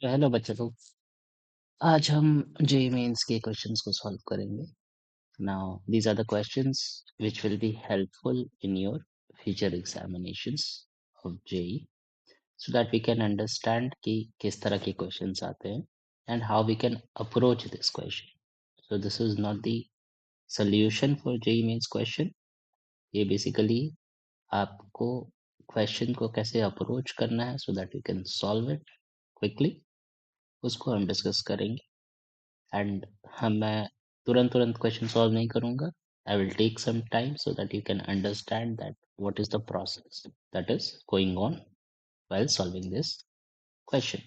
Hello बच्चों लोग। आज हम जेईई मेंस के क्वेश्चंस को सॉल्व करेंगे। Now these are the questions which will be helpful in your future examinations of JEE, so that we can understand कि किस तरह के क्वेश्चंस आते हैं and how we can approach this question. So this is not the solution for JEE mains question. ये basically आपको question को कैसे अप्रोच करना है so that you can solve it quickly, उसको हम डिस्कस करेंगे। एंड हम मैं तुरंत तुरंत क्वेश्चन सॉल्व नहीं करूंगा। I will take some time so that you can understand that what is the process that is going on while solving this question.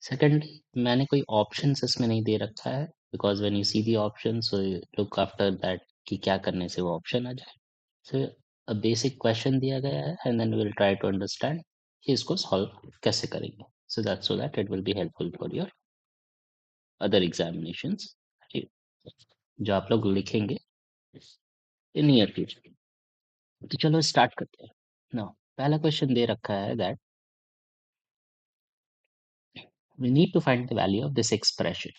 Secondly, मैंने कोई ऑप्शंस इसमें नहीं दे रखा है because when you see the option so look after that कि क्या करने से वो ऑप्शन आ जाए। सो अ बेसिक क्वेश्चन दिया गया है and then will try to understand कि इसको सॉल्व कैसे करेंगे, so that it will be helpful for your other examinations जो आप लोग लिखेंगे इन नियर फ्यूचर। तो चलो स्टार्ट करते हैं ना। पहला क्वेश्चन दे रखा है that we need to find the value of this expression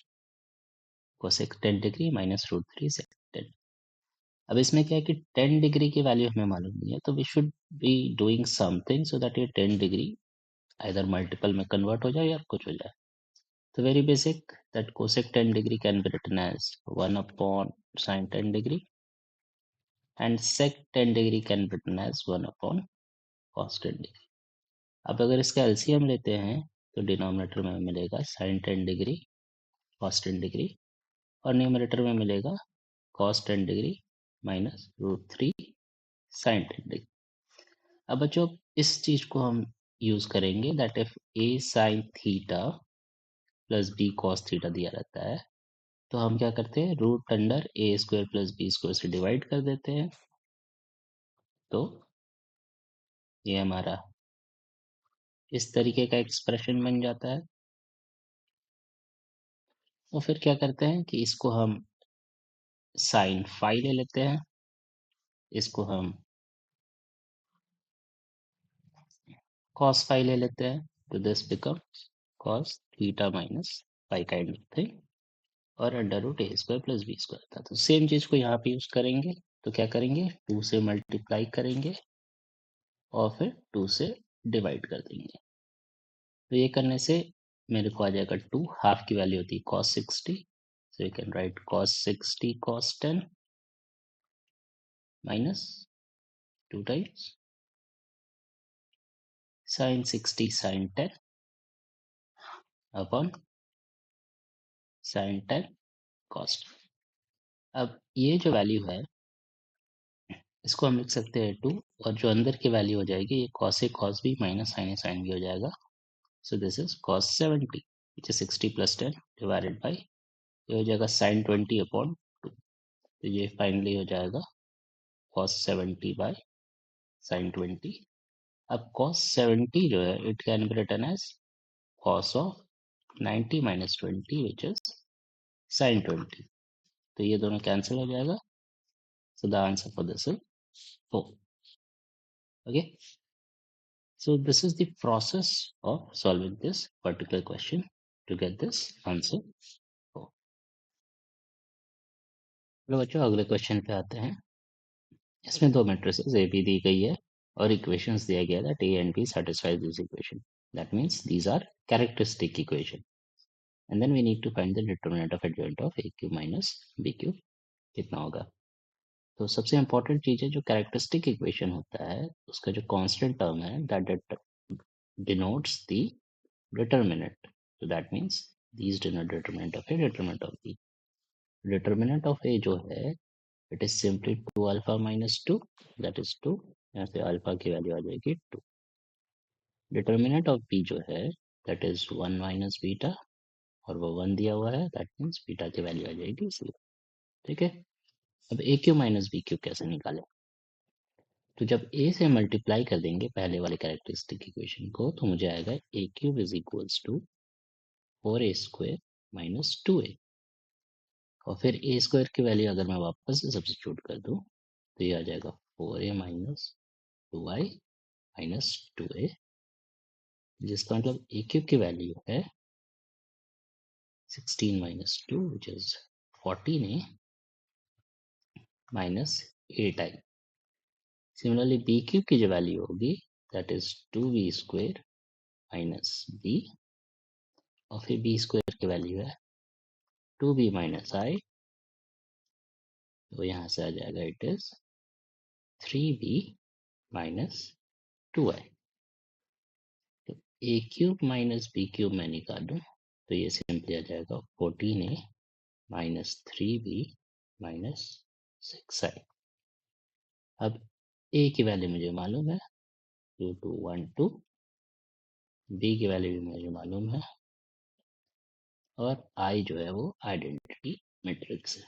cosec 10 degree minus root three sec 10। अब इसमें क्या है कि 10 डिग्री की वैल्यू हमें मालूम नहीं है, तो we should be doing something so that ये 10 डिग्री आइदर मल्टीपल में कन्वर्ट हो जाए या कुछ हो जाए। तो very basic that cosec 10 degree can be written as 1 upon sin 10 degree and sec 10 degree can be written as 1 upon cos 10 degree. अब अगर इसका एलसीएम लेते हैं तो डिनोमिनेटर में मिलेगा sin 10 डिग्री cos 10 डिग्री और न्यूमरेटर में मिलेगा cos 10 degree minus root three sin 10 degree. अब बच्चों इस चीज को हम यूज करेंगे that if a sin theta plus b cos theta दिया रहता है तो हम क्या करते हैं, root under a square plus b square से डिवाइड कर देते हैं। तो ये हमारा इस तरीके का एक्सप्रेशन बन जाता है। और फिर क्या करते हैं कि इसको हम साइन फाई ले लेते हैं, इसको हम कॉस फाई ले लेते हैं, तो this becomes cos theta minus phi kind of thing और under root A square plus B square था। तो सेम चीज को यहाँ पे यूज करेंगे। तो क्या करेंगे, 2 से मल्टीप्लाई करेंगे और फिर 2 से डिवाइड कर देंगे। तो ये करने से मेरे को आ जाएगा 2, हाफ की वैल्यू होती है cos 60, so you can write cos 60 cos 10 minus 2 times sin 60 sin 10 upon sin 10 cos 10। अब ये जो वैल्यू है इसको हम लिख सकते हैं 2, और जो अंदर की वैल्यू हो जाएगी ये cos a cos b minus sin a sin b हो जाएगा। सो this is cos 70 which is 60 plus 10 divided by ये हो जाएगा sin 20 upon 2। तो ये फाइनली हो जाएगा cos 70 by sin 20। अब cos 70 जो है it can be written as cos of 90 minus 20 which is sin 20। तो ये दोनों कैंसिल हो जाएगा। So the answer for this is 4। Okay, so this is the process of solving this particular question to get this answer 4। चलो बच्चों अगले question पे आते हैं। इसमें दो मैट्रिसेस ए बी दी गई है और इक्वेशंस दिया गया that A and B satisfies this equation, that means these are characteristic equation and then we need to find the determinant of adjoint of a cube minus b cube कितना होगा। तो सबसे important चीज है जो characteristic equation होता है उसका जो कांस्टेंट टर्म है that denotes the determinant, so that means these denote determinant of a, determinant of b। determinant of a जो है it is simply 2 alpha minus 2, that is 2। यहाँ से अल्फा की वैल्यू आ जाएगी 2। determinant of b जो है that is 1 minus beta और वो 1 दिया हुआ है, that means बीटा की वैल्यू आ जाएगी 0। ठीक है, अब ए क्यू माइनस बी क्यू कैसे निकालें। तो जब a से मल्टीप्लाई कर देंगे पहले वाले कैरेक्टरिस्टिक इक्वेशन को तो मुझे आएगा a cube is equals to 4a square minus 2a, और फिर ए स्क्वायर की वैल्यू अगर मैं वापस से सब्स्टिट्यूट कर दूं तो ये आ जाएगा 4a minus 2i minus 2a जिसका मतलब ए क्यूब की वैल्यू है 16 minus 2 which is 14a minus 8i. Similarly b cube की जो वैल्यू होगी that is 2b square minus b और फिर b square की वैल्यू है 2b minus i, तो यहाँ से आ जाएगा it is 3b minus 2i. तो a cube minus B cube मैं निकालूं तो ये सिंपली आ जाएगा 14a minus 3b minus 6i. अब a की वैल्यू मुझे मालूम है 2 2 1 2, b की वैल्यू भी मुझे मालूम है और i जो है वो आइडेंटिटी मैट्रिक्स है.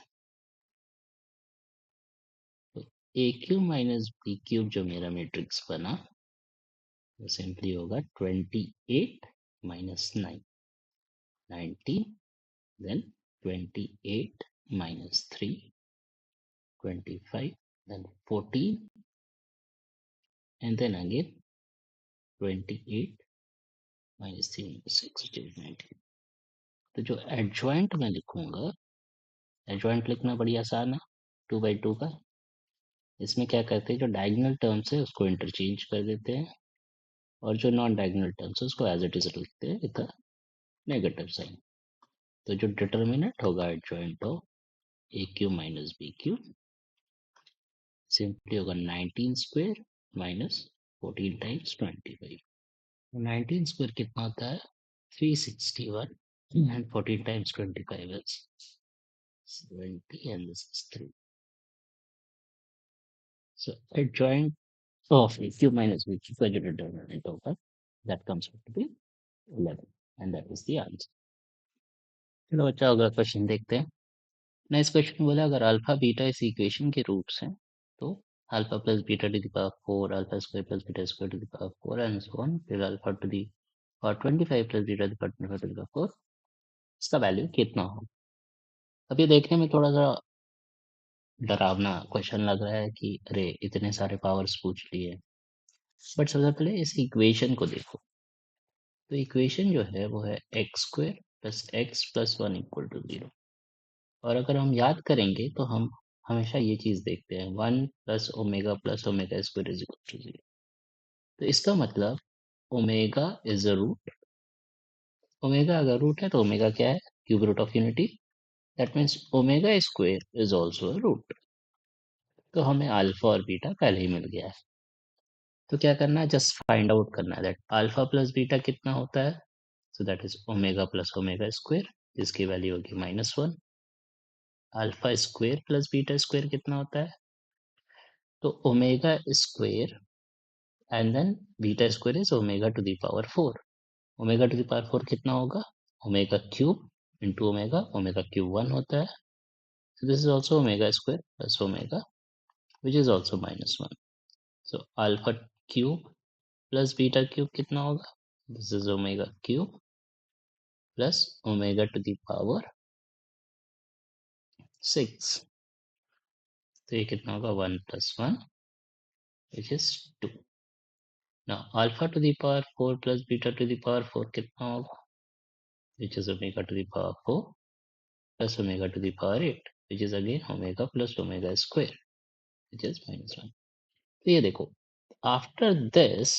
तो a cube minus B cube जो मेरा मैट्रिक्स बना वो सिंपली होगा 28 minus 9 19, then 28 minus 3 25, then 14 and then again 28 minus 3 minus 6 which is 19. तो जो एडजॉइंट में लिखूंगा, एडजॉइंट लिखना बड़ी आसान है 2 by 2 का. इसमें क्या करते हैं जो डायगोनल टर्म्स है उसको इंटरचेंज कर देते हैं और जो नॉन डायगोनल टर्म्स है उसको एज इट इज लिखते हैं विद नेगेटिव साइन. तो जो डिटर्मिनेंट होगा adjoint of A cube minus B cube simply होगा 19 स्क्वायर माइनस 14 टाइम्स 25. 19 स्क्वायर कितना होता है 361 and 14 times 25 is 70 and this is 3. So adjoint of a cube minus b cube का जो determinant होगा that comes out to be 11 and that is the answer. चलो बच्चा अगला क्वेश्चन देखते हैं. नेक्स्ट क्वेश्चन बोला अगर अल्फा बीटा इस इक्वेशन के रूट्स हैं तो alpha plus beta to the power 4 alpha square plus beta square to the power 4 and so on फिर alpha to the power 25 plus beta to the power 25 to the power 4 इसका value कितना हो. अब ये देखने में थोड़ा सा डरावना क्वेश्चन लग रहा है कि अरे इतने सारे पावर्स पूछ लिए, बट सबसे पहले इस इक्वेशन को देखो. तो इक्वेशन जो है वो है x square plus x plus 1 equal to 0. और अगर हम याद करेंगे तो हम हमेशा ये चीज देखते हैं 1 plus omega square is equal to 0. तो इसका मतलब omega is a root. Omega अगर रूट है तो ओमेगा क्या है cube root of unity. That means omega square is also a root. तो हमें अल्फा और बीटा पहले ही मिल गया है. तो क्या करना है जस्ट फाइंड आउट करना है दैट अल्फा प्लस बीटा कितना होता है. So that is omega plus omega square जिसकी वैल्यू होगी -1. Alpha square plus beta square कितना होता है तो omega square and then beta square is omega to the power 4. Omega to the power 4 कितना होगा omega cube into omega. Omega cube 1 होता है. So this is also omega square plus omega which is also -1. So alpha cube plus beta cube कितना होगा. This is omega cube plus omega to the power 6. तो ये कितना होगा 1 plus 1 which is 2. Now alpha to the power 4 plus beta to the power 4 कितना होगा which is omega to the power 4 plus omega to the power 8 which is again omega plus omega square which is -1. तो ये देखो after this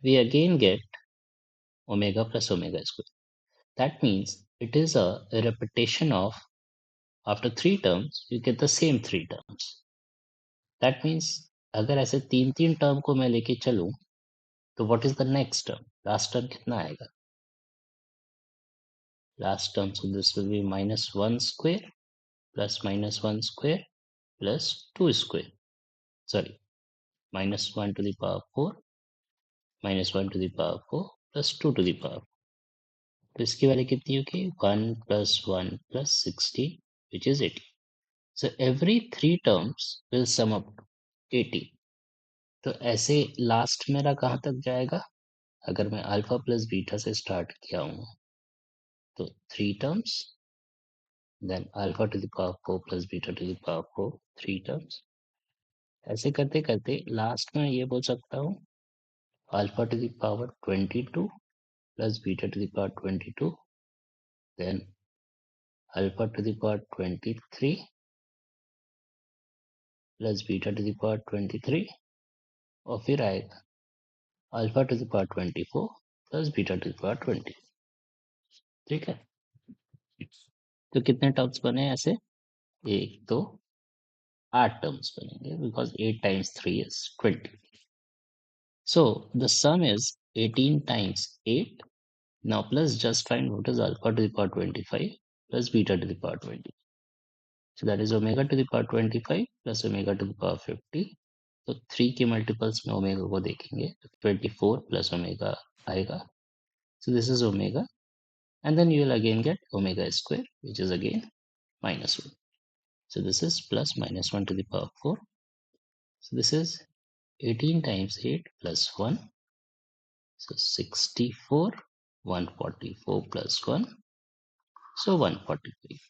we again get omega plus omega square. That means it is a repetition of after 3 terms you get the same 3 terms. That means अगर ऐसे 3 term को मैं लेके चलूं तो what is the next term. Last term कितना आएगा last term. So this will be -1 square plus -1 square plus 2 square. Sorry -1 to the power 4 -1 to the power 4 plus 2 to the power. तो इसकी वैल्यू कितनी होगी 1 plus 1 plus 16 which is 80. So every 3 terms will sum up to 80. तो ऐसे last मेरा कहाँ तक जाएगा अगर मैं अल्फा प्लस बीटा से स्टार्ट किया हूँ तो 3 terms then alpha to the power 4 plus beta to the power 4 3 terms. ऐसे करते करते लास्ट में ये बोल सकता हूँ alpha to the power 22 plus beta to the power 22, then alpha to the power 23 plus beta to the power 23, और फिर आएगा alpha to the power 24 plus beta to the power 20। ठीक है, तो कितने टर्म्स बने ऐसे? एक दो 8 टर्म्स बनेंगे, because 8 times 3 is 20। So the sum is 18 times 8. Now plus just find what is alpha to the power 25 plus beta to the power 20. So that is omega to the power 25 plus omega to the power 50. तो 3 के multiples में omega को देखेंगे तो 24 plus omega आएगा. So this is omega, and then you will again get omega square, which is again minus 1. So this is plus minus 1 to the power 4. So this is 18 times 8 plus 1. So 64, 144 plus 1. So 143.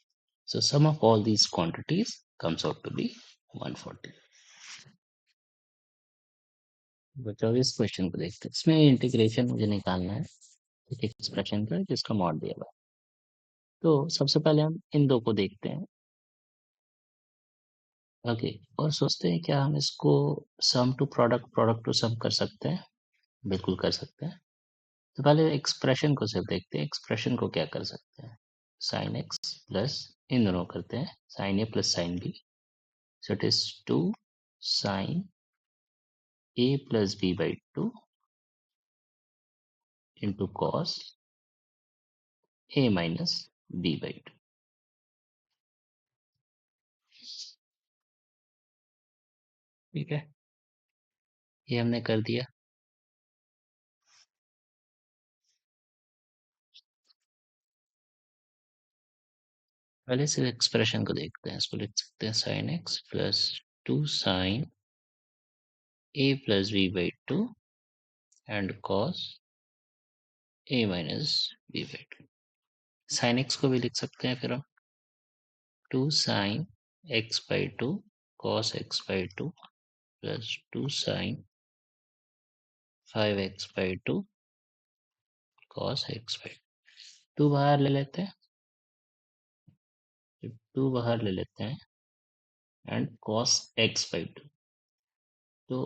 So sum of all these quantities comes out to be 140. बच्चों इस question को देखते हैं. इसमें integration मुझे निकालना है एक एक्सप्रेशन का जिसका मॉड दिया हुआ है. तो सबसे पहले हम इन दो को देखते हैं. ओके, और सोचते हैं क्या हम इसको सम to product, product to some कर सकते हैं? बिल्कुल कर सकते हैं. तो पहले एक्सप्रेशन को सिर्फ देखते हैं. एक्सप्रेशन को क्या कर सकते हैं? साइन एक्स प्लस इन दोनों करते हैं sine A plus sine B. So it is 2 sine A plus B by 2 into cos A minus B by 2. ठीक है, ये हमने कर दिया. पहले सिर्फ एक्सप्रेशन को देखते हैं. इसको लिख सकते हैं sine x plus 2 sine A plus B by 2 and cos A minus B by 2. Sine x को भी लिख सकते हैं फिर हम 2 sine x by 2 cos x by 2 plus 2 sine 5x by 2 cos x by 2 बाहर ले लेते हैं. 2 बाहर ले लेते हैं एंड कॉस एक्स बाई 2. तो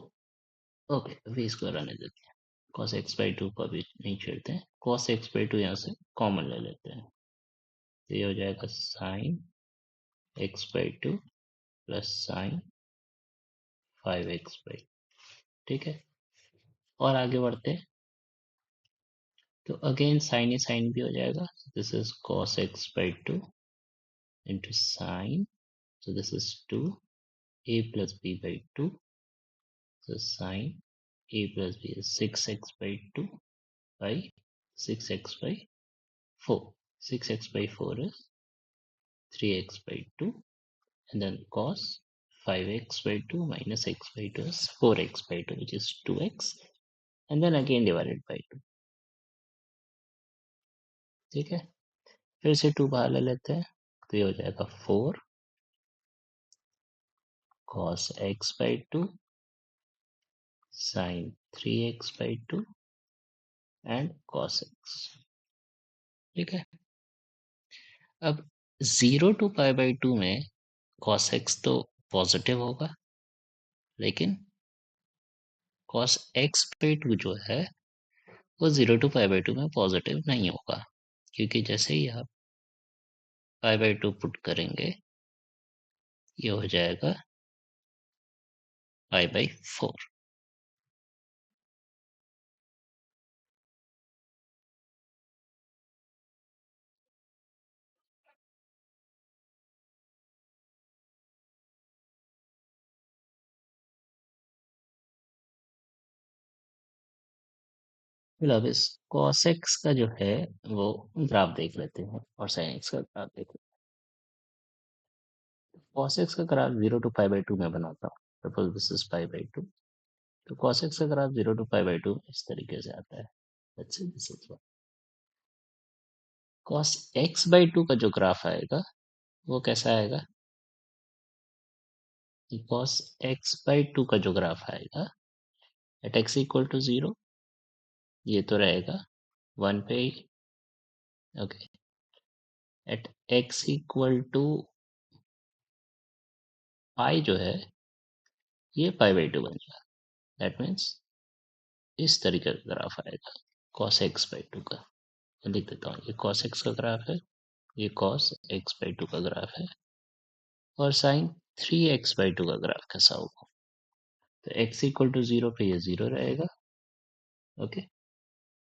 ओके, अभी इसको रहने देते हैं. कॉस एक्स बाई 2 को अभी नहीं छेड़ते हैं. कॉस एक्स बाई 2 यहाँ से कॉमन ले लेते हैं. तो ये हो जाएगा sign x by 2 plus sign 5x by. ठीक है, और आगे बढ़ते हैं. तो अगेन साइन भी हो जाएगा. This is cos x by 2 into sine. So this is 2 a plus b by 2. So sine a plus b is 6x by 2 by 6x by 4. 6x by 4 is 3x by 2, and then cos 5x by 2 minus x by 2 is 4x by 2, which is 2x, and then again divided by 2. ठीक है, फिर से 2 बाहर ले लेते हैं. तो ये हो जाएगा 4 cos x by 2 sin 3x by 2 and cos x. ठीक है, अब 0 to पाई बाई 2 में cos x तो पॉजिटिव होगा, लेकिन cos x by 2 जो है वो 0 to पाई बाई 2 में पॉजिटिव नहीं होगा, क्योंकि जैसे ही आप पाई बाई 2 पुट करेंगे ये हो जाएगा पाई बाई 4. फिर अब इस cos x का जो है वो ग्राफ देख लेते हैं और sin x का ग्राफ देख लेते हैं. cos x का ग्राफ 0 to पाई बाई 2 में बनाता हूँ. Suppose this is pi by 2. तो cos x का ग्राफ 0 to पाई बाई 2 इस तरीके से आता है. Let's say this is one. cos x by 2 का जो ग्राफ आएगा वो कैसा आएगा? cos x by 2 का जो ग्राफ आएगा एट x इक्वल टू 0 ये तो रहेगा, 1 पे ही, okay, at x equal to pi जो है ये पाई बाई टू बन जाएगा। दैट मीन्स इस तरीके का ग्राफ आएगा cos x बाई टू का। मैं लिख देता हूँ, ये cos x का ग्राफ है, ये cos x बाई टू का ग्राफ है, और sin 3x बाई टू का ग्राफ कैसा होगा। तो x इक्वल टू जीरो पे ये जीरो रहेगा, ओके,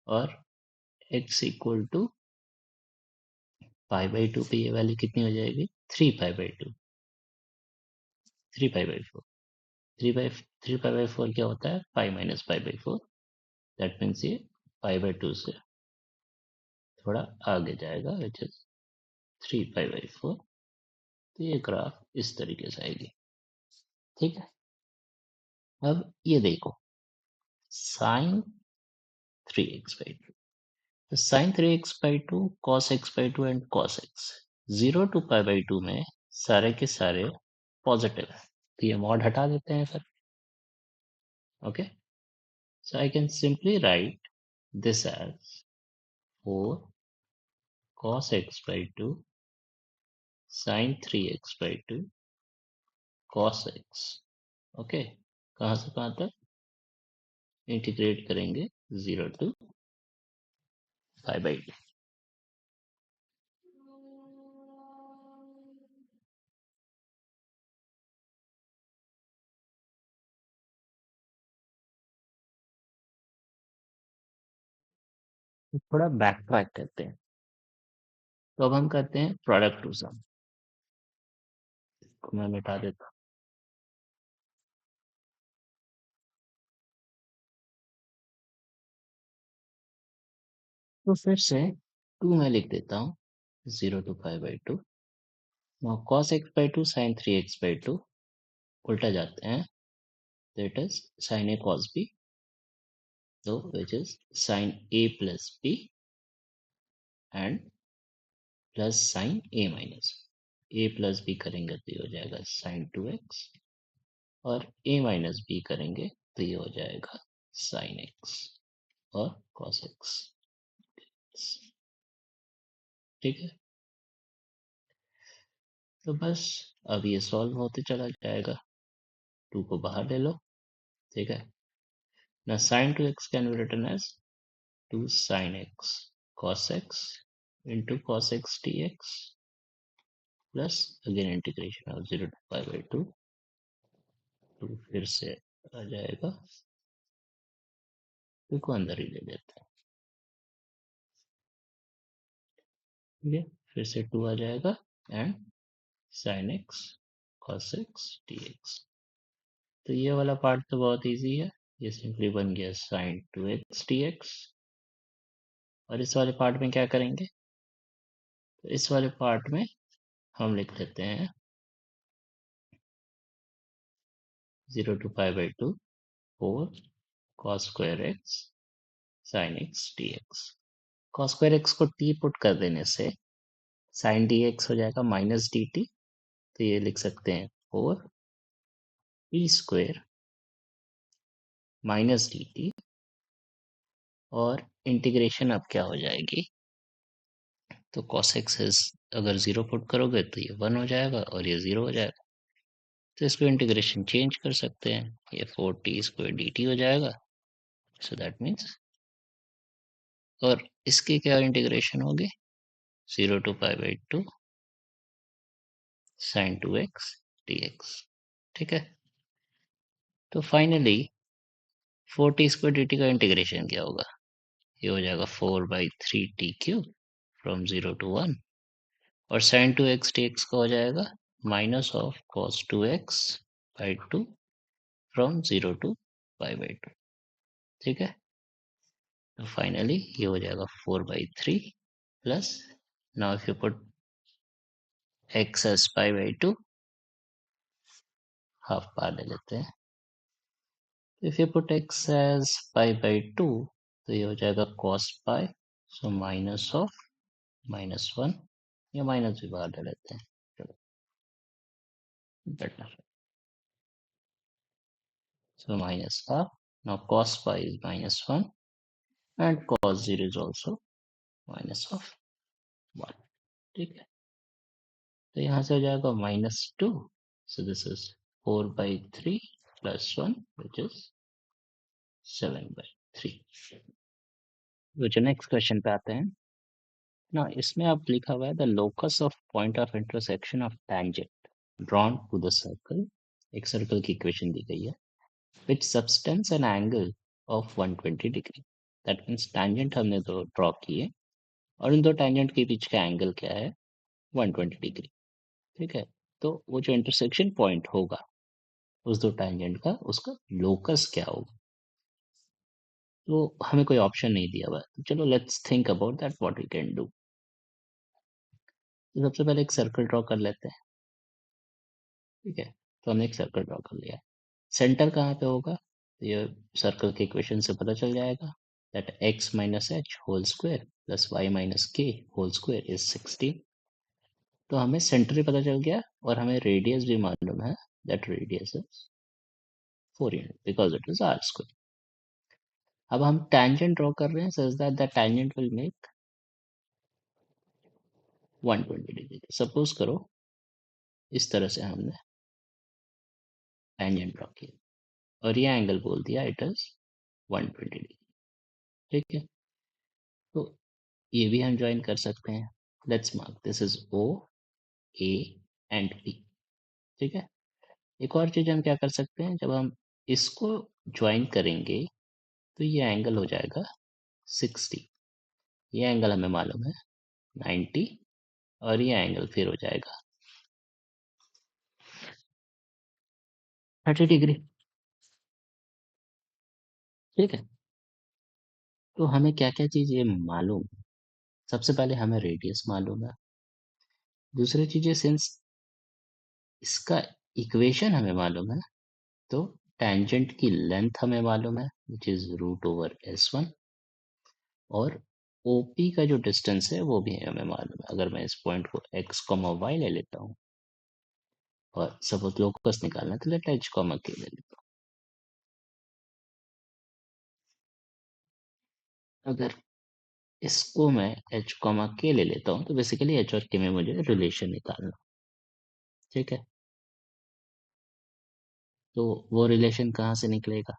और x equal to pi by two पे ये वैल्यू कितनी हो जाएगी, 3 pi by two, 3 pi by 4, 3 pi by 4 क्या होता है, pi minus pi by 4। That means ये पाई बाई टू से थोड़ा आगे जाएगा, विच इज 3 पाई बाई 4। तो ये ग्राफ इस तरीके से आएगी, ठीक है। अब ये देखो साइन 3x बाई 2, तो sine 3x by 2, cos x by two and cos x, 0 to pi by 2 में सारे के सारे पॉजिटिव है, तो ये मॉड हटा देते हैं फिर, okay. So I can simply write this as 4 cos x by 2 sin 3x by 2 cos x, okay. कहाँ से कहाँ तक इंटीग्रेट करेंगे, 0 to पाई बाई 2। थोड़ा बैक ट्रैक करते हैं, तो अब हम करते हैं प्रोडक्ट टू सम, को मैं मिटा देता हूँ। तो फिर से 2 में लिख देता हूँ, 0 to pi by 2। Now cos x by 2 sin 3x by 2 उल्टा जाते हैं, तो it is sin a cos b, तो विच is sin a plus b and plus sin a minus a plus b करेंगे तो ये हो जाएगा sin 2x, और a माइनस b करेंगे तो ये हो जाएगा sin x और cos x, ठीक है। तो बस अब ये सॉल्व होते चला जाएगा, 2 को बाहर ले लो, ठीक है ना। sin 2x can be written as 2 sin x cos x into cos x dx plus again integration of 0 to pi by 2, तो फिर से आ जाएगा, 2 को अंदर ही ले लेते हैं, ठीक है। फिर से 2 आ जाएगा and sin x cos x dx। तो ये वाला पार्ट तो बहुत इजी है, ये सिंपली बन गया sin 2x dx। और इस वाले पार्ट में क्या करेंगे, तो इस वाले पार्ट में हम लिख लेते हैं 0 to pi by 2 4 cos square x sin x dx। cos square x को t पुट कर देने से sin dx हो जाएगा माइनस डी टी, तो ये लिख सकते हैं 4 t square minus D T, और इंटीग्रेशन अब क्या हो जाएगी, तो cos x इज अगर 0 पुट करोगे तो ये 1 हो जाएगा और ये 0 हो जाएगा, तो इसको इंटीग्रेशन चेंज कर सकते हैं, ये 4t स्क्वेयर डी टी हो जाएगा। सो दैट मीन्स, और इसकी क्या इंटीग्रेशन होगी, 0 to pi by 2 sin 2x dx, ठीक है। तो finally 4t square D T का इंटीग्रेशन क्या होगा, ये हो जाएगा 4/3t³ फ्रॉम 0 to 1, और sin 2x dx का हो जाएगा minus of cos 2x/2 from 0 to pi by 2, ठीक है। तो फाइनली ये हो जाएगा 4/3 plus, now if you put x as pi by 2, half पार ले लेते हैं, if you put x as pi by 2 तो ये हो जाएगा cos pi, so minus of -1, या माइनस भी बाहर ले लेते हैं, चलो better, so minus half. Now cos pi is -1, and cos 0 is also -1, ठीक है। तो यहाँ से हो जाएगा -2, सो दिस इज 4/3 + 1 विच इज 7/3। तो जो नेक्स्ट क्वेश्चन पे आते हैं ना, इसमें अब लिखा हुआ है the locus of point of intersection of tangent drawn to the circle. एक सर्कल की इक्वेशन दी गई है which subtends an angle of 120 degree. That means tangent हमने दो ड्रॉ किए और इन दो टैंजेंट के बीच का एंगल क्या है, 120 डिग्री, ठीक है। तो वो जो इंटरसेक्शन पॉइंट होगा उस दो टैंजेंट का, उसका लोकस क्या होगा। तो हमें कोई ऑप्शन नहीं दिया हुआ है, तो चलो let's think about that what we can do. तो सबसे पहले एक सर्कल ड्रॉ कर लेते हैं, ठीक है। तो हमने एक सर्कल ड्रॉ कर लिया। सेंटर कहाँ पे होगा, तो ये सर्कल के इक्वेशन से पता चल जाएगा that x - h whole square plus y - k whole square is 16। तो हमें सेंटर भी पता चल गया और हमें रेडियस भी मालूम है, that radius is 4 unit because it is r square. अब हम tangent ड्रॉ कर रहे हैं such that the tangent will make 120 degree. Suppose करो इस तरह से हमने tangent ड्रॉ किया और ये एंगल बोल दिया इट इज 120 डिग्री, ठीक है। तो ये भी हम ज्वाइन कर सकते हैं। Let's mark this is O A and P, ठीक है। एक और चीज हम क्या कर सकते हैं, जब हम इसको ज्वाइन करेंगे तो ये एंगल हो जाएगा 60। ये एंगल हमें मालूम है 90 और ये एंगल फिर हो जाएगा 30 डिग्री, ठीक है। तो हमें क्या क्या चीज ये मालूम, सबसे पहले हमें रेडियस मालूम है। दूसरी चीज है सिंस इसका इक्वेशन हमें मालूम है, तो टेंजेंट की लेंथ हमें मालूम है विच इज √/s1। और OP का जो डिस्टेंस है वो भी हमें मालूम है। अगर मैं इस पॉइंट को x, y ले लेता हूँ और सपोज लोकस निकालना है तो लेट h, k ले लेता हूँ। अगर इसको मैं h, k ले लेता हूँ तो बेसिकली h और k में मुझे रिलेशन निकालना, ठीक है। तो वो रिलेशन कहाँ से निकलेगा,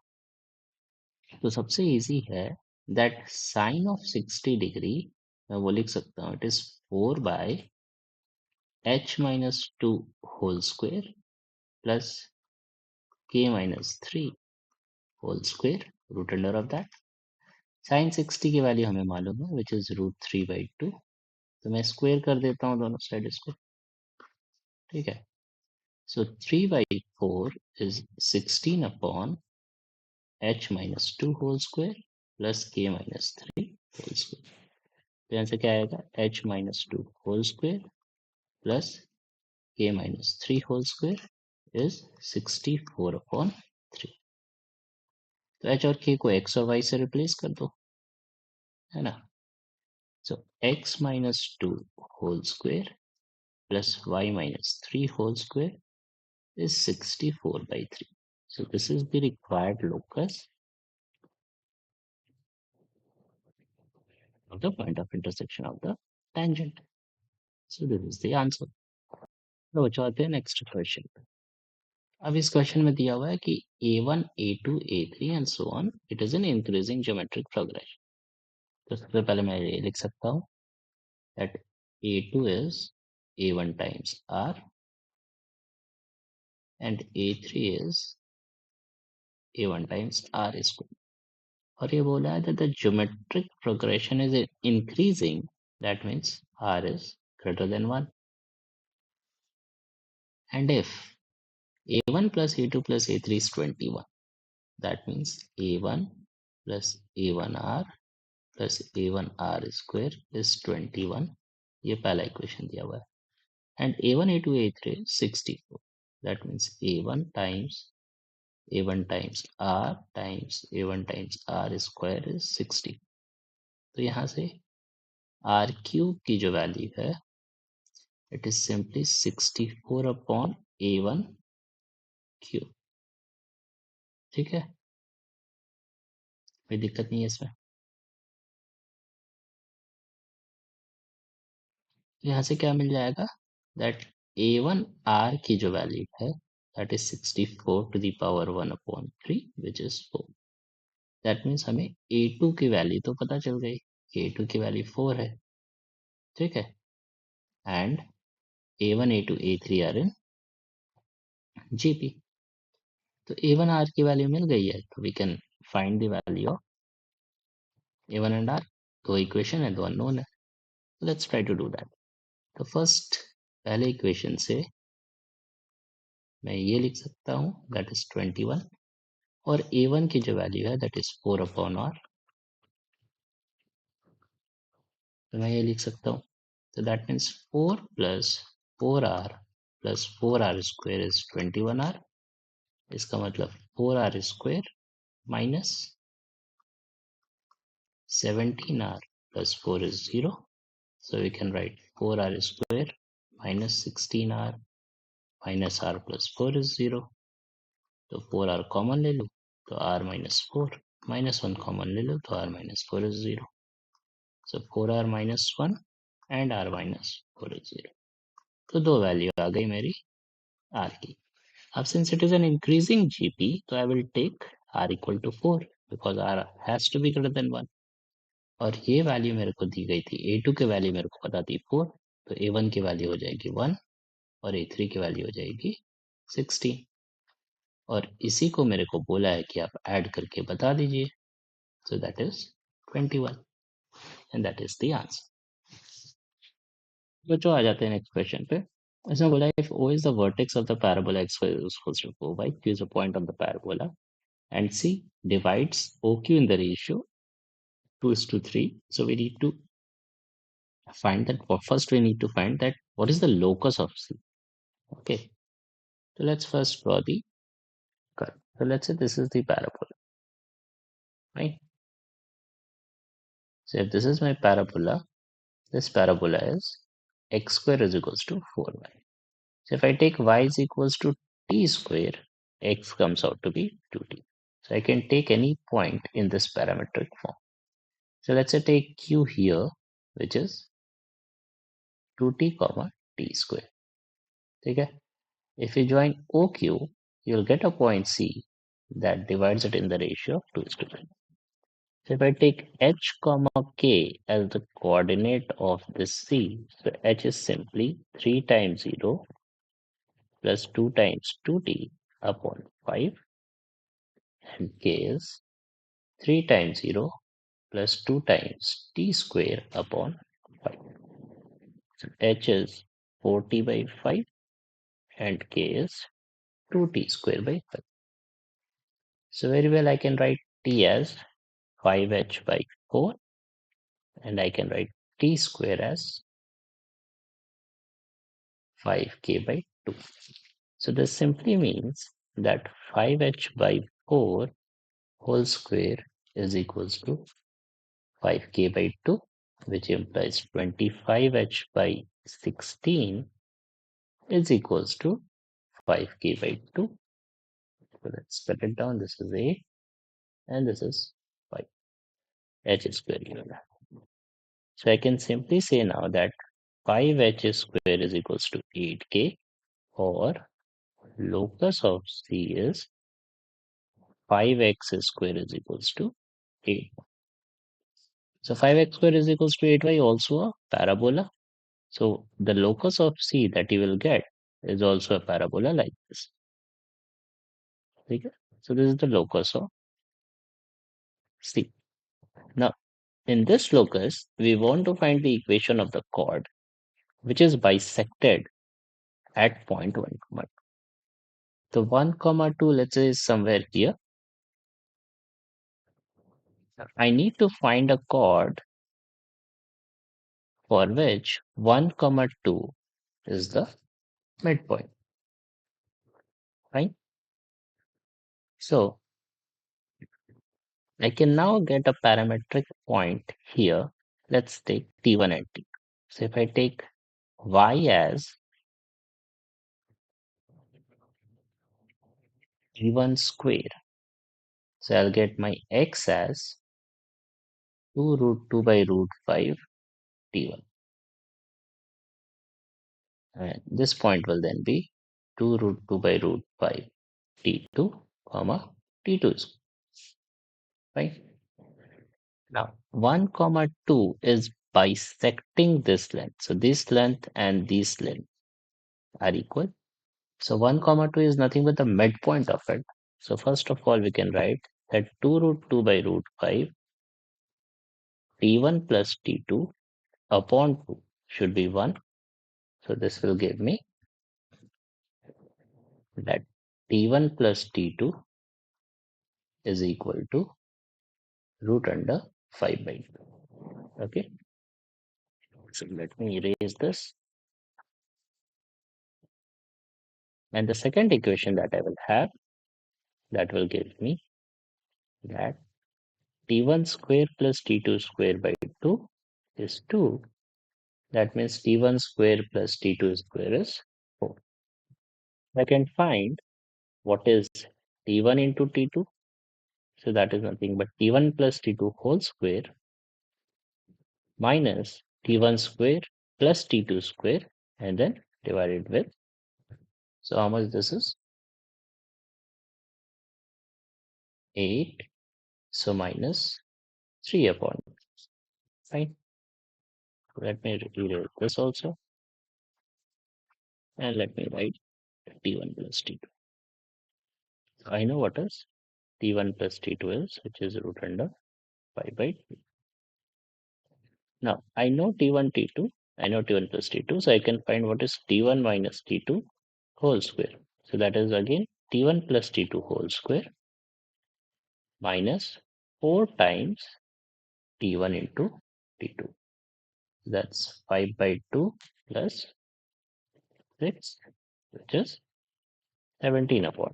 तो सबसे इजी है दैट साइन ऑफ 60 डिग्री मैं वो लिख सकता हूँ it is 4/h - 2 whole square plus k - 3 whole square root under of that. Sine 60 की वैल्यू हमें मालूम है विच इज √3/2। तो मैं स्क्वायर कर देता हूँ दोनों साइड इसको, ठीक है। So 3/4 is 16 upon h - 2 whole square plus k - 3 whole square. तो यहाँ से क्या आएगा, h - 2 whole square plus k - 3 whole square is 64/3। तो h और k को x और y से रिप्लेस कर दो, है ना। So x - 2 whole square plus y - 3 whole square is 64/3. So this is the required locus of the point of intersection of the tangent. So this is the answer. तो चलते हैं next question पे। अब इस क्वेश्चन में दिया हुआ है कि a1 a2 a3 and so on it is an increasing geometric progression. तो सबसे पहले मैं ये लिख सकता हूँ that a2 is a1 times r and a3 is a1 times r square। और ये बोला है that the geometric progression is increasing, that means r is greater than 1, and if a1 plus a2 plus a3 is 21, that means a1 plus a1r plus a1r square is 21। ये पहला equation दिया हुआ है and a1 a2 a3 is 64, that means a1 times r times a1 times r square is 60। तो यहाँ से are cube की जो वैल्यू है it is simply 64/a1 cube, ठीक है। कोई दिक्कत नहीं है इसमें। तो यहाँ से क्या मिल जाएगा दैट A1R की जो वैल्यू है that is 64 to the power 1/3 which is 4. That means हमें A2 की वैल्यू तो पता चल गई. A2 की वैल्यू 4 है. ठीक है. And A1 A2 A3 are in GP. तो A1R की वैल्यू मिल गई है तो we can find the value of A1 and R. दो इक्वेशन है, दो अननोन है. Let's try to do that. तो फर्स्ट पहले इक्वेशन से मैं ये लिख सकता हूँ दैट इज 21 और A1 की जो वैल्यू है दैट इज 4/R. तो मैं ये लिख सकता हूँ. तो that means 4 plus 4R plus 4R square is 21R. इसका मतलब 4R square minus 17R plus 4 is 0. So we can write 4R square minus 16R minus R plus 4 is 0. तो 4R कॉमन ले लो तो R minus 4 minus 1 कॉमन ले लो तो R minus 4 is 0. So 4R minus 1 and R minus 4 is 0. तो दो value आ गई मेरी R की. अब since it is an increasing GP, तो I will take R equal to 4 because R has to be greater than 1. और ये value मेरे को दी गई थी A2 की वैल्यू मेरे को पता थी 4. तो A1 की वैल्यू हो जाएगी 1 और A3 की वैल्यू हो जाएगी 16. और इसी को मेरे को बोला है कि आप ऐड करके बता दीजिए. सो that is 21 and that is the answer. बच्चों आ जाते हैं नेक्स्ट क्वेश्चन पे. इसमें बोला if O is the vertex of the parabola x is equals to 4y, Q is a point on the parabola and C divides OQ in the ratio 2 is to 3. So we need to find that. First we need to find that what is the locus of C. Okay, so let's first draw the curve. So let's say this is the parabola, right? So if this is my parabola, this parabola is x square is equals to 4y. So if I take y is equals to t square, x comes out to be 2t. So I can take any point in this parametric form. So let's say take q here, which is 2t comma t square. Okay? If you join OQ, you'll get a point C that divides it in the ratio of 2 is to 3. So if I take h comma k as the coordinate of this C, so h is simply 3 times 0 plus 2 times 2t upon 5 and k is 3 times 0 plus 2 times t square upon 5. So h is 4t by 5 and k is 2t square by 5. So very well I can write t as 5h by 4 and I can write t square as 5k by 2. So this simply means that 5h by 4 whole square is equals to 5k by 2, which implies 25h by 16 is equals to 5k by 2. So let's split it down. This is 8 and this is 5. H square given. So I can simply say now that 5h square is equals to 8k, or locus of C is 5x square is equals to 8. So 5x square is equals to 8y, also a parabola. So the locus of C that you will get is also a parabola like this. Okay? So this is the locus of C. Now in this locus, we want to find the equation of the chord which is bisected at point 1, comma 2. So 1, comma 2, let's say is somewhere here. I need to find a chord for which 1, comma 2 is the midpoint, right? So I can now get a parametric point here. Let's take T1 and T. So if I take y as T1 square, so I'll get my x as 2 root 2 by root 5 T1. and this point will then be 2 root 2 by root 5 t2 comma t2 is right. Now 1 comma 2 is bisecting this length, so this length and this length are equal. So 1 comma 2 is nothing but the midpoint of it. So first of all we can write that 2 root 2 by root 5 t1 plus t2 upon 2 should be 1. So this will give me that t1 plus t2 is equal to root under 5 by 2. Okay. So let me erase this. And the second equation that I will have, that will give me that t1 square plus t2 square by 2 is 2. That means t1 square plus t2 square is 4. I can find what is t1 into t2. So that is nothing but t1 plus t2 whole square minus t1 square plus t2 square and then divided with. So how much this is? 8. So minus 3 upon. Fine. Let me erase this also. And let me write t1 plus t2. So I know what is t1 plus t2 is, which is root under 5 by 2. Now I know t1, t2. I know t1 plus t2. So I can find what is t1 minus t2 whole square. So that is again t1 plus t2 whole square minus 4 times t1 into t2. That's 5 by 2 plus 6, which is 17 upon.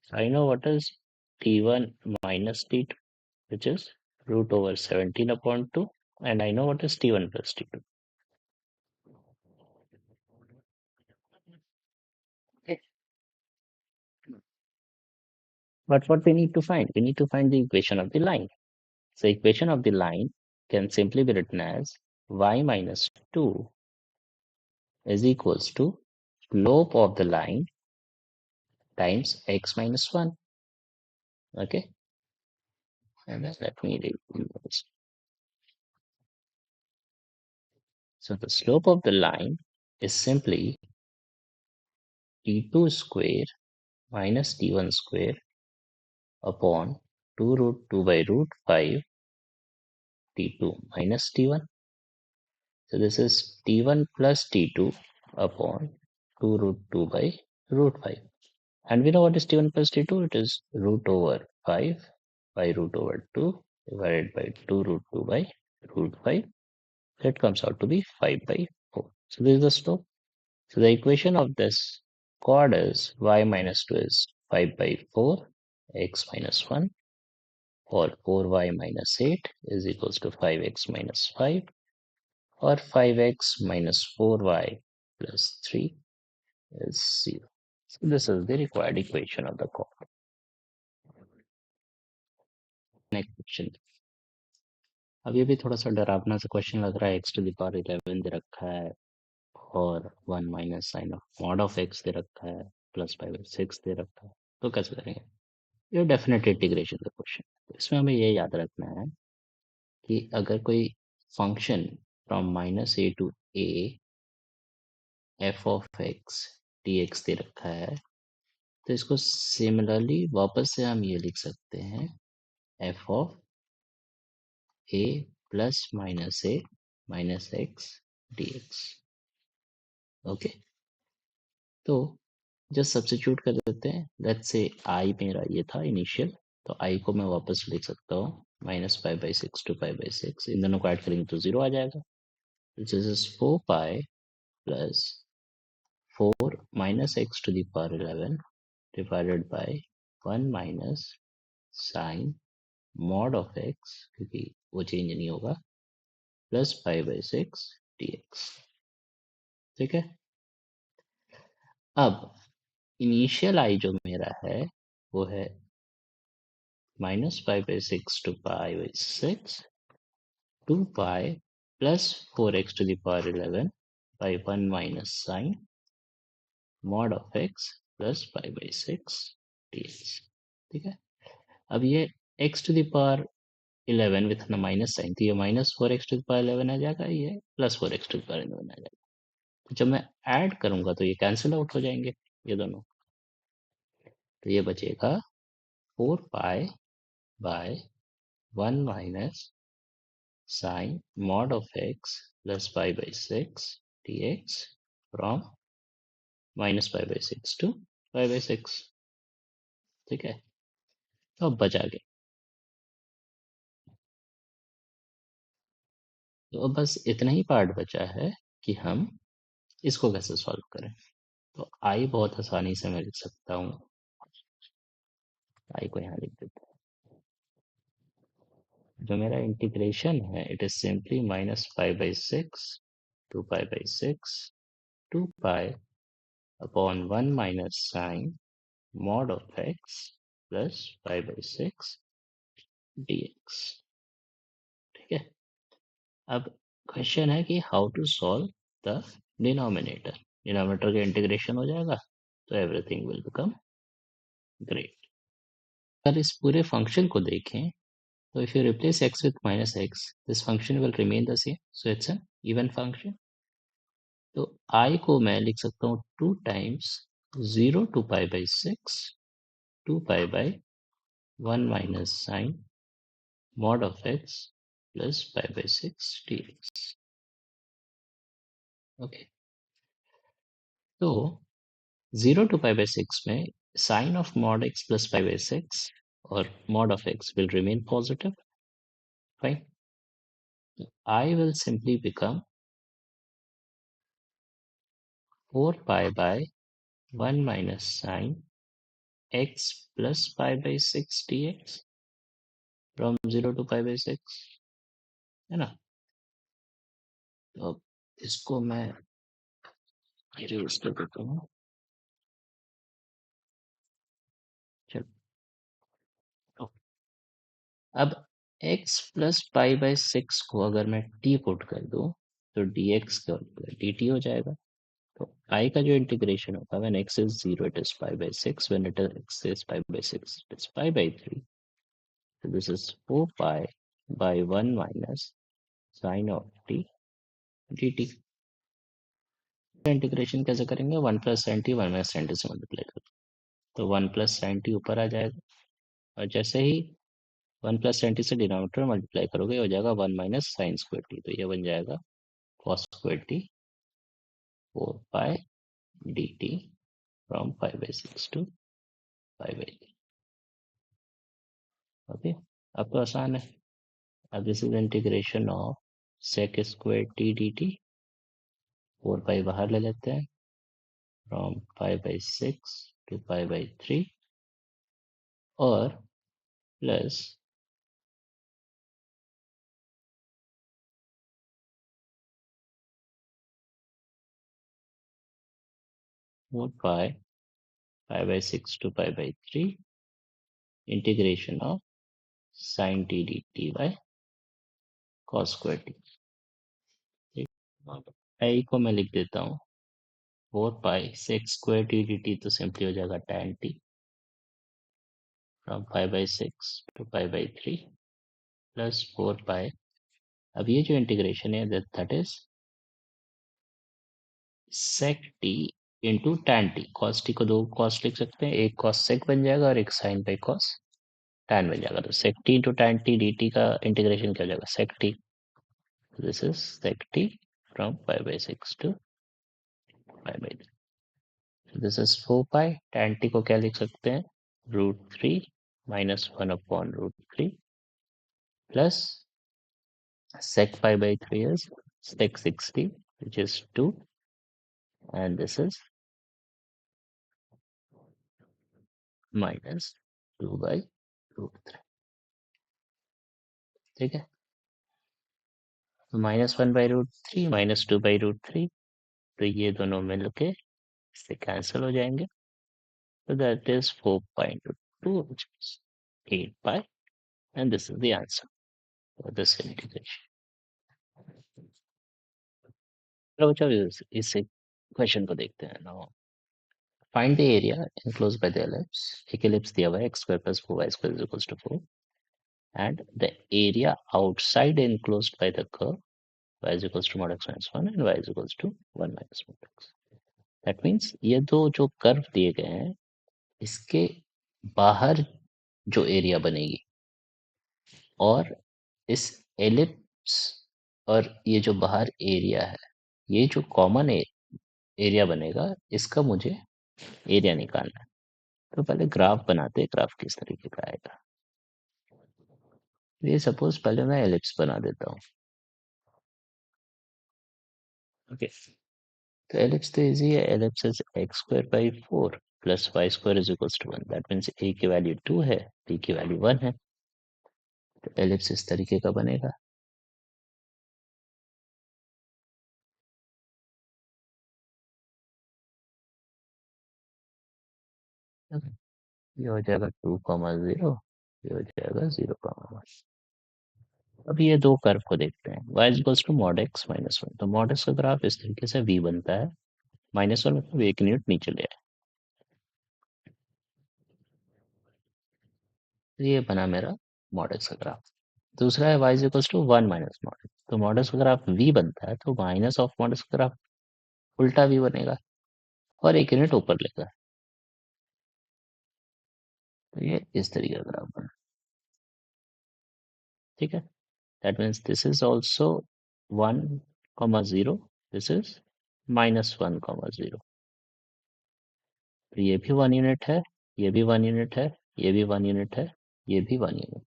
So I know what is t1 minus t2, which is root over 17 upon 2. And I know what is t1 plus t2. Okay. But what we need to find? We need to find the equation of the line. So equation of the line can simply be written as y minus 2 is equals to slope of the line times x minus 1. Okay. And then let me read this. So the slope of the line is simply t2 square minus t1 square upon 2 root 2 by root 5 t2 minus t1. So this is t1 plus t2 upon 2 root 2 by root 5. And we know what is t1 plus t2? It is root over 5 by root over 2 divided by 2 root 2 by root 5. That comes out to be 5 by 4. So this is the slope. So the equation of this chord is y minus 2 is 5 by 4 x minus 1, or 4y minus 8 is equals to 5x minus 5, or 5x minus 4y plus 3 is 0. So this is the required equation of the chord. Next question. अब ये भी थोड़ा सा डरावना सा question लग रहा है. x to the power 11 दे रखा है और 1 minus sine of mod of x दे रखा है, प्लस 5/6 दे रखा है. तो कैसे करेंगे? ये डेफिनेट इंटीग्रेशन का क्वेश्चन. इसमें हमें ये याद रखना है कि अगर कोई function from minus a to a f of x d x दे रखा है, तो इसको सिमिलरली वापस से हम ये लिख सकते हैं F of A plus minus A minus x d x. Okay, तो जस्ट सब्स्टिट्यूट कर देते हैं. लेट्स से आई मेरा ये था इनिशियल, तो आई को मैं वापस लिख सकता हूँ -5/6 to 5/6. इन दोनों को ऐड करेंगे तो 0 आ जाएगा. This is 4 pi plus 4 minus x to the power 11 divided by 1 minus sin mod of x, क्योंकि वो चेंज नहीं होगा, प्लस 5/6 dx. ठीक है. अब इनिशियल आई जो मेरा है वो है -5/6 to pi/6 2 pi plus 4x to the power 11 by 1 minus sine mod of x plus pi by 6 dx। ठीक है, अब ये x to the power 11 with the minus sign, तो ये minus 4x to the power 11 आ जाएगा, ये plus 4x to the power 11 आ जाएगा। तो जब मैं ऐड करूंगा तो ये कैंसिल आउट हो जाएंगे ये दोनों, तो ये बचेगा 4 पाई by 1 minus sine mod of x plus pi by 6 dx from minus pi by 6 to pi by 6। ठीक है, तो अब बचा गया, तो अब बस इतना ही पार्ट बचा है कि हम इसको कैसे सॉल्व करें। तो आई बहुत आसानी से मैं लिख सकता हूँ, आई को यहाँ लिख देता हूँ। जो मेरा इंटीग्रेशन है it is simply minus pi by 6 to pi by 6 to pi upon 1 minus sine mod of x plus pi by 6 dx। ठीक है, अब क्वेश्चन है कि how to solve the denominator. Denominator का इंटीग्रेशन हो जाएगा तो एवरीथिंग विल बिकम ग्रेट। अगर इस पूरे फंक्शन को देखें तो if you replace x with minus x this function will remain the same, so it's an even function। तो I को मैं लिख सकता हूँ 2 times 0 to pi by 6 2 pi by 1 minus sine mod of x plus pi by 6 dx। Okay, तो 0 to pi by 6 में sin of mod x plus pi by 6 और mod of x will remain positive, fine। I will simply become 4 pi by 1 minus sine x plus pi by 6 dx from 0 to pi by 6, है ना। तो अब इसको मैं erase कर देता हूँ। चलो, तो अब x प्लस पाई बाय 6 को अगर मैं t पुट कर दूं तो dx का dt हो जाएगा। तो I का जो इंटीग्रेशन होगा when x is 0 it is pi by 6, when it is x is pi by 6 it is pi by 3, so this is 4 pi by 1 minus sine of t dt। Integration कैसे करेंगे, 1 plus sine t 1 minus sine t से multiply करो तो 1 plus sine T ऊपर आ जाएगा, और जैसे ही 1 plus sine t से डिनोमिनेटर मल्टीप्लाई करोगे हो जाएगा 1 माइनस साइन स्क्वायर टी, तो ये बन जाएगा cos square T 4 pi dt from pi by 6 to pi by 3। Okay, अब तो आसान है। अब this is integration of sec square T D T, 4 पाई बाहर ले लेते हैं from pi by 6 to pi by 3 और plus 4 pi by 6 to pi by 3 integration of sin t dt by cos square T. ठीक, आई को मैं लिख देता हूँ 4 पाई sec square T D T, तो सिंपली हो जाएगा tan t from pi by 6 to pi by 3 plus 4 पाई, अब ये जो इंटीग्रेशन है that is sec t into tan t। cos t को दो cos लिख सकते हैं, एक cos sec बन जाएगा और एक sin by cos tan बन जाएगा, तो sec t into tan t dt का इंटीग्रेशन क्या हो जाएगा sec t, this is sec t from pi by 6 to pi by 3, this is 4 pi, tan t को क्या लिख सकते हैं √3 minus 1 upon √3 plus sec pi by 3 is sec 60 which is 2 and this is minus 2 by √3। ठीक है, तो minus 1 by √3 minus 2 by √3, तो ये दोनों मिल के इससे कैंसिल हो जाएंगे, तो that is 4.2 which is 8 pi and this is the answer for this integration। चलो बच्चों इस क्वेश्चन को देखते हैं now. Find the area enclosed by the ellipse। एक ellipse दिया हुआ है x square plus 4y square is equals to 4 and the area outside enclosed by the curve y is equals to mod x minus 1 and y is equals to 1 minus mod x। That means ये दो जो curve दिए गए हैं इसके बाहर जो area बनेगी और इस एलिप्स और ये जो बाहर एरिया है ये जो कॉमन एरिया बनेगा इसका मुझे एरिया निकालना है। तो पहले ग्राफ बनाते हैं, ग्राफ किस तरीके का आएगा। ये सपोज पहले मैं एलिप्स बना देता हूँ। ओके, तो एलिप्स तो इजी है। Ellipse is x square by 4 plus y square is equals to 1। That means a की वैल्यू 2 है, बी की वैल्यू 1 है। तो एलिप्स इस तरीके का बनेगा। ये हो जाएगा 2,0, ये हो जाएगा 0,1। अब ये दो कर्व को देखते हैं। y equals to mod x minus 1। तो मॉड एक्स का ग्राफ इस तरीके से v बनता है। -1 मतलब 1 यूनिट नीचे ले आए। तो ये बना मेरा मॉड एक्स का ग्राफ। दूसरा है y equals to 1 minus mod x. तो मॉड एक्स का ग्राफ v बनता है, तो माइनस ऑफ मॉड एक्स का ग्राफ उल्टा v बनेगा और 1 यूनिट ऊपर लेगा। तो ये इस तरीके का ग्राफ बना। ठीक है, that means this is also 1,0, this is -1,0। तो ये भी 1 यूनिट है, ये भी 1 यूनिट है, ये भी 1 यूनिट है, ये भी 1 यूनिट।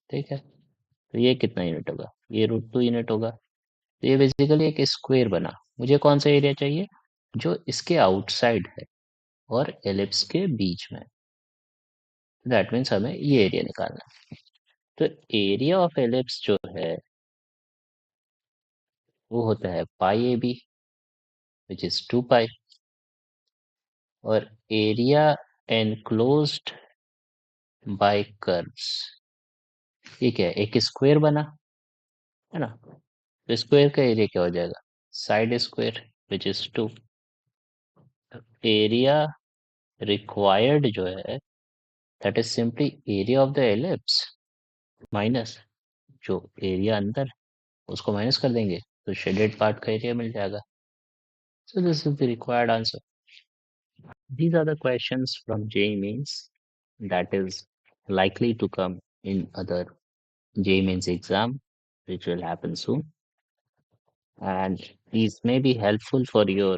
ठीक है, तो ये कितना यूनिट होगा? ये √2 यूनिट होगा। तो ये बेसिकली एक स्क्वायर बना। मुझे कौन सा एरिया चाहिए? जो इसके आउटसाइड है और एलिप्स के बीच में। दैट मीन्स हमें ये एरिया निकालना है। तो एरिया ऑफ एलिप्स जो है वो होता है पाई ए बी विच इज 2 पाई, और एरिया एनक्लोज्ड बाय कर्व्स ये क्या है? एक स्क्वायर बना है ना। तो स्क्वायर का एरिया क्या हो जाएगा? Side square which is 2। Area required जो है that is simply area of the ellipse minus जो एरिया अंदर उसको माइनस कर देंगे तो शेडेड पार्ट का एरिया मिल जाएगा। सो this is the required answer. These are the questions from JEE Mains that is likely to come in other JEE Mains exam, which will happen soon. And these may be helpful for your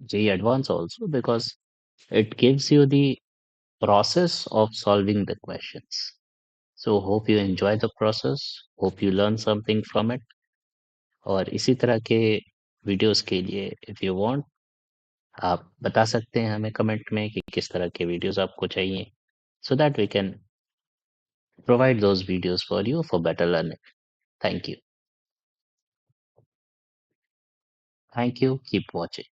JEE Advance also because it gives you the process of solving the questions. So hope you enjoy the process, hope you learn something from it. और इसी तरह के videos के लिए if you want आप बता सकते हैं हमें कमेंट में कि किस तरह के वीडियोस आपको चाहिए, so that we can provide those videos for you for better learning. Thank you. Thank you. Keep watching.